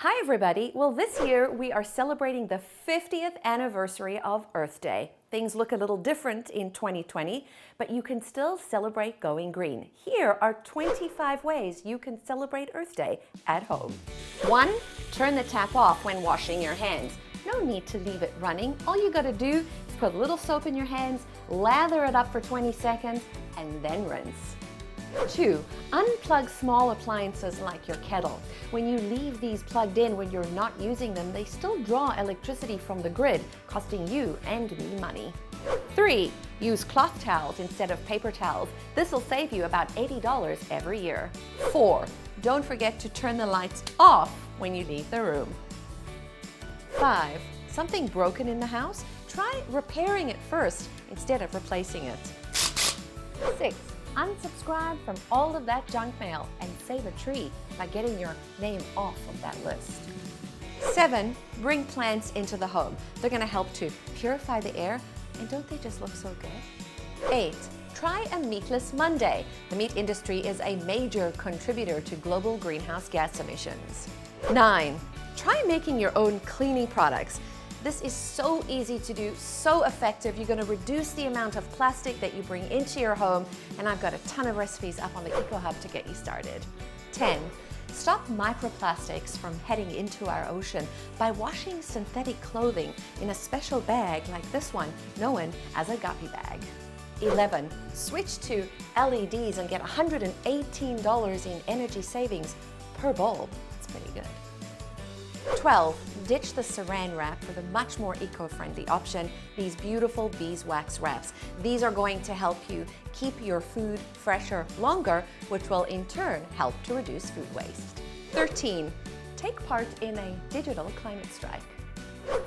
Hi everybody! Well, this year we are celebrating the 50th anniversary of Earth Day. Things look a little different in 2020, but you can still celebrate going green. Here are 25 ways you can celebrate Earth Day at home. 1. Turn the tap off when washing your hands. No need to leave it running. All you gotta do is put a little soap in your hands, lather it up for 20 seconds, and then rinse. 2. Unplug small appliances like your kettle. When you leave these plugged in when you're not using them, they still draw electricity from the grid, costing you and me money. 3. Use cloth towels instead of paper towels. This will save you about $80 every year. 4. Don't forget to turn the lights off when you leave the room. 5. Something broken in the house? Try repairing it first instead of replacing it. 6. Unsubscribe from all of that junk mail and save a tree by getting your name off of that list. 7. Bring plants into the home. They're going to help to purify the air, and don't they just look so good? 8. Try a meatless Monday. The meat industry is a major contributor to global greenhouse gas emissions. 9. Try making your own cleaning products. This is so easy to do, so effective. You're going to reduce the amount of plastic that you bring into your home, and I've got a ton of recipes up on the EcoHub to get you started. 10. Stop microplastics from heading into our ocean by washing synthetic clothing in a special bag like this one, known as a guppy bag. 11. Switch to LEDs and get $118 in energy savings per bulb. That's pretty good. 12. Ditch the SARAN wrap for the much more eco-friendly option, these beautiful beeswax wraps. These are going to help you keep your food fresher longer, which will in turn help to reduce food waste. 13. Take part in a digital climate strike.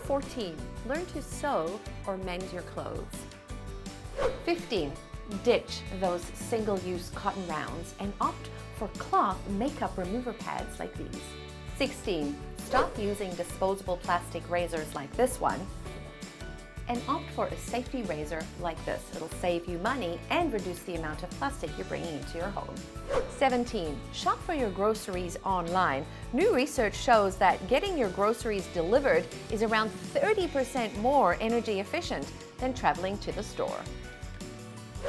14. Learn to sew or mend your clothes. 15. Ditch those single-use cotton rounds and opt for cloth makeup remover pads like these. 16. Stop using disposable plastic razors like this one and opt for a safety razor like this. It'll save you money and reduce the amount of plastic you're bringing into your home. 17. Shop for your groceries online. New research shows that getting your groceries delivered is around 30% more energy efficient than traveling to the store.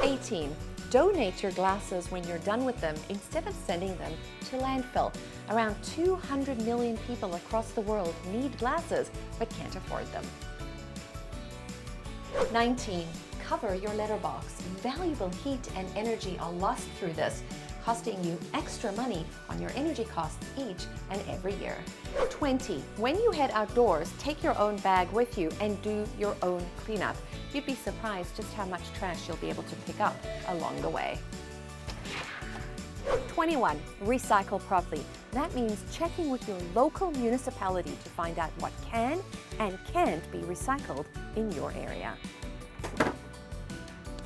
18. Donate your glasses when you're done with them instead of sending them to landfill. Around 200 million people across the world need glasses but can't afford them. 19. Cover your letterbox. Valuable heat and energy are lost through this, costing you extra money on your energy costs each and every year. 20. When you head outdoors, take your own bag with you and do your own cleanup. You'd be surprised just how much trash you'll be able to pick up along the way. 21. Recycle properly. That means checking with your local municipality to find out what can and can't be recycled in your area.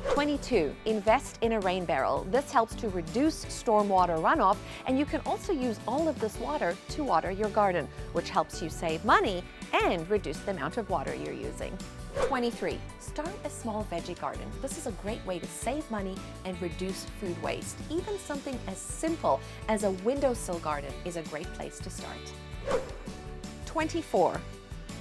22. Invest in a rain barrel. This helps to reduce stormwater runoff, and you can also use all of this water to water your garden, which helps you save money and reduce the amount of water you're using. 23. Start a small veggie garden. This is a great way to save money and reduce food waste. Even something as simple as a windowsill garden is a great place to start. 24.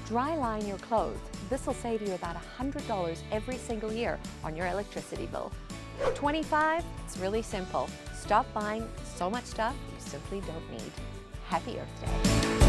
Dry line your clothes. This will save you about $100 every single year on your electricity bill. 25. It's really simple. Stop buying so much stuff you simply don't need. Happy Earth Day.